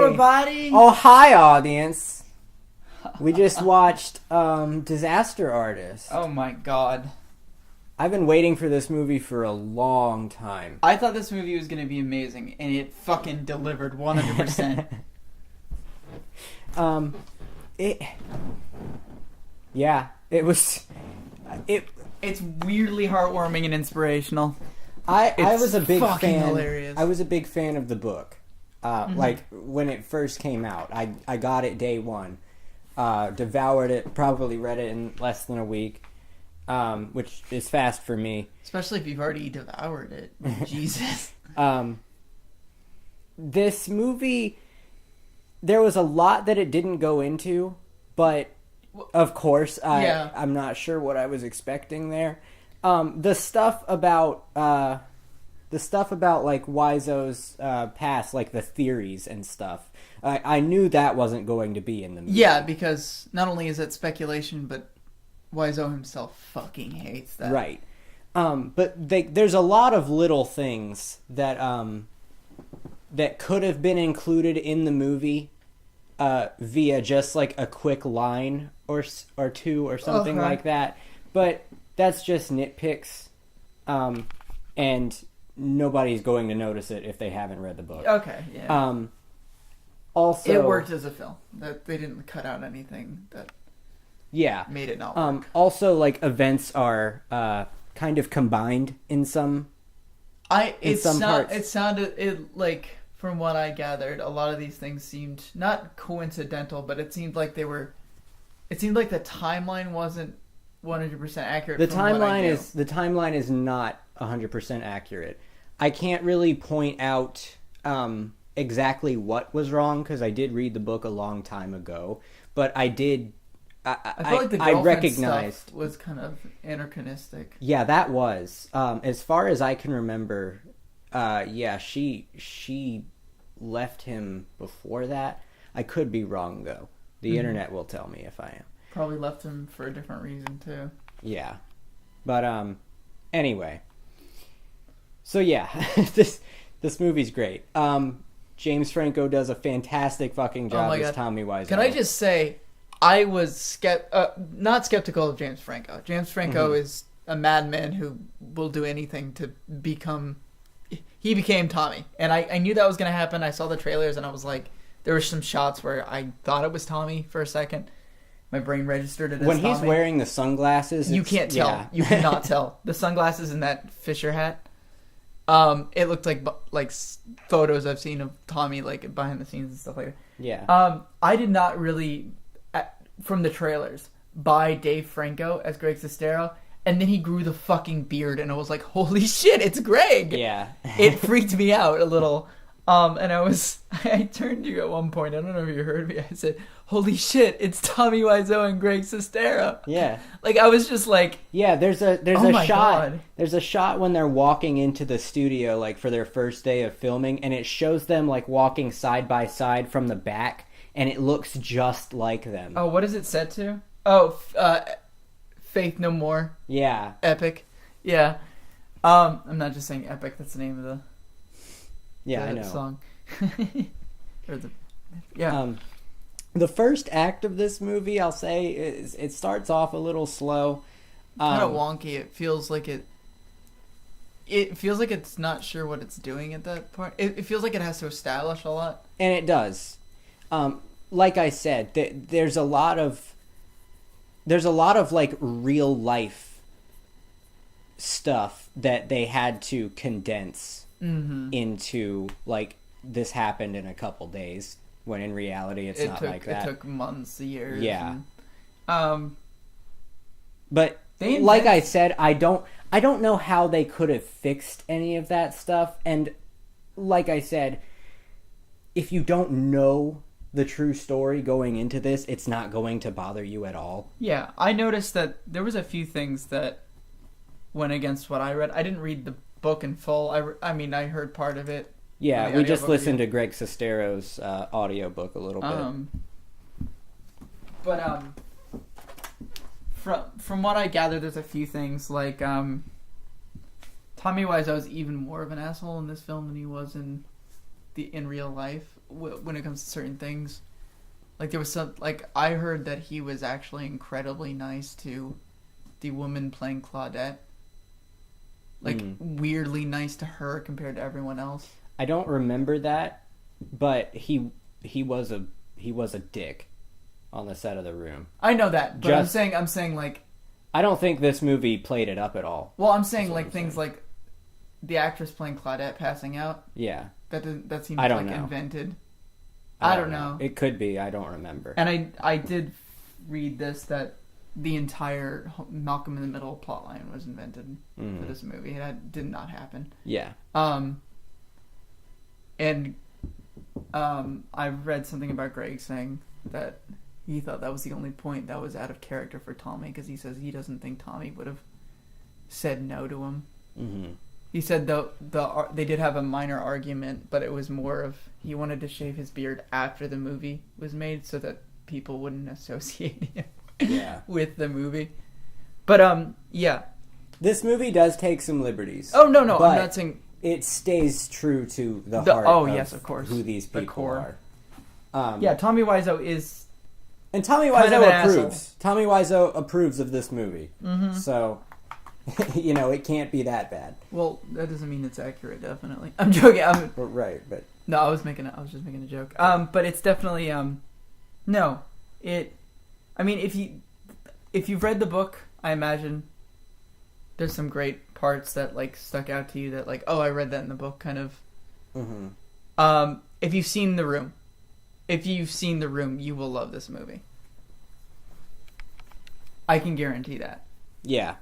everybody! Oh, hi, audience. We just watched Disaster Artist. Oh my god. I've been waiting for this movie for a long time. I thought this movie was going to be amazing, and it fucking delivered 100%. It was... It's weirdly heartwarming and inspirational. I was a big fan. Hilarious. I was a big fan of the book. Like, when it first came out. I got it day one. Devoured it, probably read it in less than a week. Which is fast for me. Especially if you've already devoured it. Jesus. This movie, there was a lot that it didn't go into, but of course, I'm not sure what I was expecting there. The stuff about like Wiseau's past, like the theories and stuff, I knew that wasn't going to be in the movie. Yeah, because not only is it speculation, but Wiseau himself fucking hates that. Right. But there's a lot of little things that that could have been included in the movie via just like a quick line or two or something like that. But that's just nitpicks, and nobody's going to notice it if they haven't read the book. Okay, yeah. Also, it worked as a film. That they didn't cut out anything that made it not work. Also, like, events are kind of combined in some parts. It sounded like, from what I gathered, a lot of these things seemed not coincidental, but it seemed like the timeline wasn't 100% accurate. The timeline is not 100% accurate. I can't really point out exactly what was wrong because I did read the book a long time ago, but I did. I feel like the girlfriend stuff was kind of anachronistic. Yeah, that was. As far as I can remember, she left him before that. I could be wrong though. The internet will tell me if I am. Probably left him for a different reason too. Yeah, but anyway. So yeah, this movie's great. James Franco does a fantastic fucking job as Tommy Wiseau. Can I just say, I was not skeptical of James Franco. James Franco is a madman who will do anything to become... He became Tommy. And I knew that was going to happen. I saw the trailers and I was like... There were some shots where I thought it was Tommy for a second. My brain registered it as when Tommy. he's wearing the sunglasses... You can't tell. Yeah. You cannot tell. The sunglasses and that Fisher hat... it looked like photos I've seen of Tommy, like, behind the scenes and stuff like that. Yeah. I did not really, from the trailers, buy Dave Franco as Greg Sestero, and then he grew the fucking beard, and I was like, holy shit, it's Greg! Yeah. It freaked me out a little. And I turned to you at one point, I don't know if you heard me, I said, holy shit, it's Tommy Wiseau and Greg Sestero. Yeah. Like, I was just like... Yeah, there's a shot. God. There's a shot when they're walking into the studio, like, for their first day of filming, and it shows them, like, walking side by side from the back, and it looks just like them. Oh, what is it set to? Oh, Faith No More. Yeah. Epic. Yeah. I'm not just saying epic, that's the name of the... Yeah, I know. Song. The first act of this movie, I'll say, it starts off a little slow. Kind of wonky. It feels like it's not sure what it's doing at that point. It feels like it has to establish a lot. And it does. Like I said, there's a lot of like real life stuff that they had to condense into, like, this happened in a couple days, when in reality it's not like that. It took months, years. Yeah. And, but like I said, I don't know how they could have fixed any of that stuff. And like I said, if you don't know the true story going into this, it's not going to bother you at all. Yeah, I noticed that there was a few things that went against what I read. I didn't read the book in full. I mean, I heard part of it. Yeah, we just listened to Greg Sestero's audiobook a little bit. But from what I gather, there's a few things like Tommy Wiseau is even more of an asshole in this film than he was in in real life when it comes to certain things. Like there was some like I heard that he was actually incredibly nice to the woman playing Claudette. Like weirdly nice to her compared to everyone else. I don't remember that, but he was a dick on the set of The Room. I know that, but I'm saying like I don't think this movie played it up at all. Well, I'm saying like things like the actress playing Claudette passing out. Yeah. That seems I don't like know. invented. I don't know. It could be. I don't remember. And I did read this that the entire Malcolm in the Middle plotline was invented for this movie. That did not happen. Yeah. And I read something about Greg saying that he thought that was the only point that was out of character for Tommy because he says he doesn't think Tommy would have said no to him. Mm-hmm. He said they did have a minor argument, but it was more of he wanted to shave his beard after the movie was made so that people wouldn't associate him with the movie. But yeah, this movie does take some liberties. Oh no, I'm not saying it stays true to the heart. Oh yes, of course, who these people are. Yeah, Tommy Wiseau is, and Tommy Wiseau approves. Tommy Wiseau approves of this movie, so. It can't be that bad. Well, that doesn't mean it's accurate. Definitely, I'm joking. Right, but no, I was just making a joke. But it's definitely no. I mean, if you've read the book, I imagine there's some great parts that like stuck out to you that like, oh, I read that in the book, kind of. Mm-hmm. If you've seen The Room, you will love this movie. I can guarantee that. Yeah.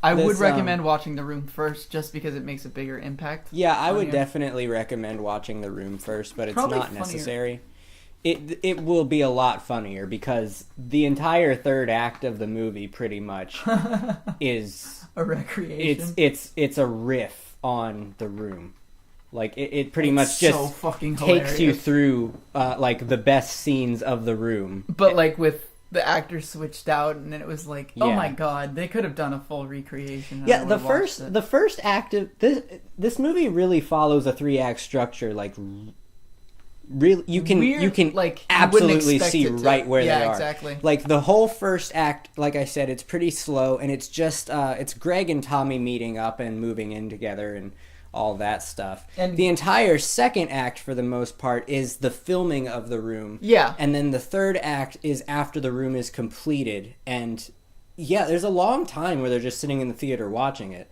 I would recommend watching The Room first, just because it makes a bigger impact. Yeah, I would definitely recommend watching The Room first, but it's probably not necessary. It will be a lot funnier because the entire third act of the movie pretty much is a recreation. It's a riff on The Room. Like it pretty much just so fucking takes you through like the best scenes of The Room, but like with the actors switched out, and then it was like, oh my god, they could have done a full recreation. Yeah, the first act of this movie really follows a 3-act structure. Like, really, you can like absolutely see right where they are. Yeah, exactly. Like the whole first act, like I said, it's pretty slow, and it's just it's Greg and Tommy meeting up and moving in together and all that stuff. And the entire second act, for the most part, is the filming of The Room. Yeah. And then the third act is after The Room is completed. And yeah, there's a long time where they're just sitting in the theater watching it.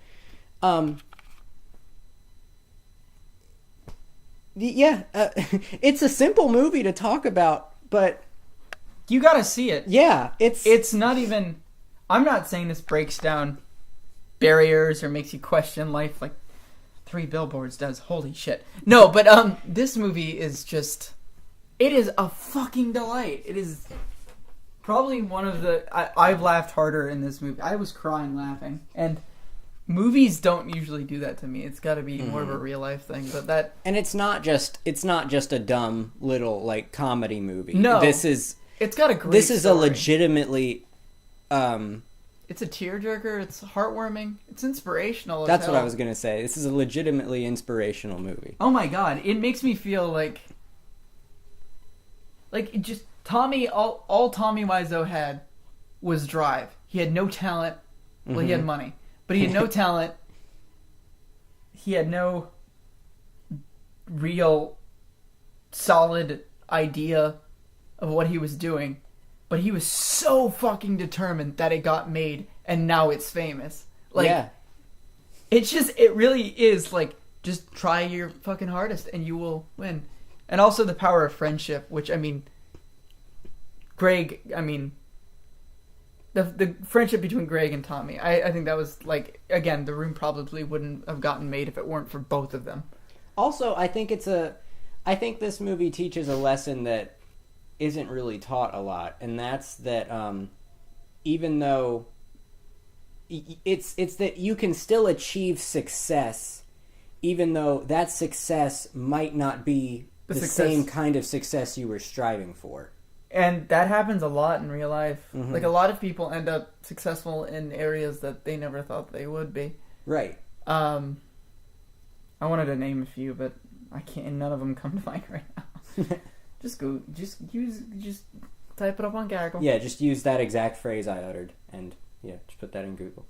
It's a simple movie to talk about, but you gotta see it. Yeah, it's not even. I'm not saying this breaks down barriers or makes you question life like 3 Billboards does. Holy shit. No, but this movie is just, it is a fucking delight. It is probably one of the I've laughed harder in this movie. I was crying laughing, and movies don't usually do that to me. It's got to be more of a real life thing. But that, and it's not just a dumb little like comedy movie. No, it's got a great. This is story. a legitimately. It's a tearjerker. It's heartwarming. It's inspirational. That's what I was gonna say. This is a legitimately inspirational movie. Oh my god! It makes me feel like it just Tommy. All Tommy Wiseau had was drive. He had no talent. Well, he had money, but he had no talent. He had no real solid idea of what he was doing. But he was so fucking determined that it got made, and now it's famous. Like, yeah. It really is, like, just try your fucking hardest, and you will win. And also the power of friendship, which, I mean, the friendship between Greg and Tommy, I think that was, like, again, The Room probably wouldn't have gotten made if it weren't for both of them. Also, I think this movie teaches a lesson that isn't really taught a lot, and that's that even though it's that you can still achieve success even though that success might not be the same kind of success you were striving for. And that happens a lot in real life. Mm-hmm. Like, a lot of people end up successful in areas that they never thought they would be. Right. I wanted to name a few, but I can't. None of them come to mind right now. Just type it up on Gaggle. Yeah, just use that exact phrase I uttered, and yeah, just put that in Google.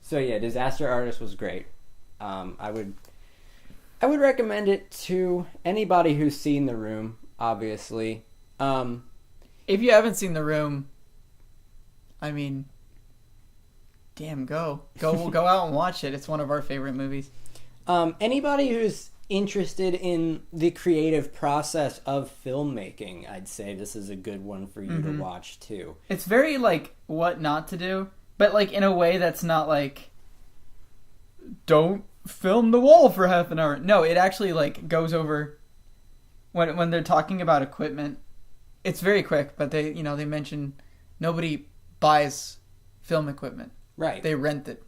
So yeah, Disaster Artist was great. I would recommend it to anybody who's seen The Room. Obviously, if you haven't seen The Room, I mean, damn, go out and watch it. It's one of our favorite movies. Anybody who's interested in the creative process of filmmaking, I'd say this is a good one for you to watch too. It's very like what not to do, but like in a way that's not like don't film the wall for half an hour. No, it actually like goes over when they're talking about equipment. It's very quick, but they mention nobody buys film equipment. Right. They rent it.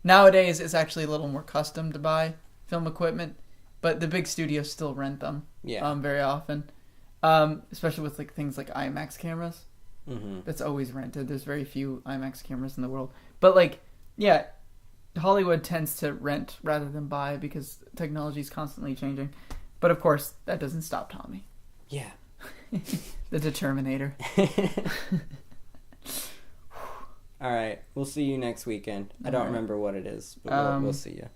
Nowadays it's actually a little more custom to buy film equipment, but the big studios still rent them. Yeah. Very often. Especially with like things like IMAX cameras. Mm-hmm. That's always rented. There's very few IMAX cameras in the world. But like, yeah, Hollywood tends to rent rather than buy because technology is constantly changing. But of course, that doesn't stop Tommy. Yeah. The Determinator. All right. We'll see you next weekend. I don't remember what it is, but we'll see you.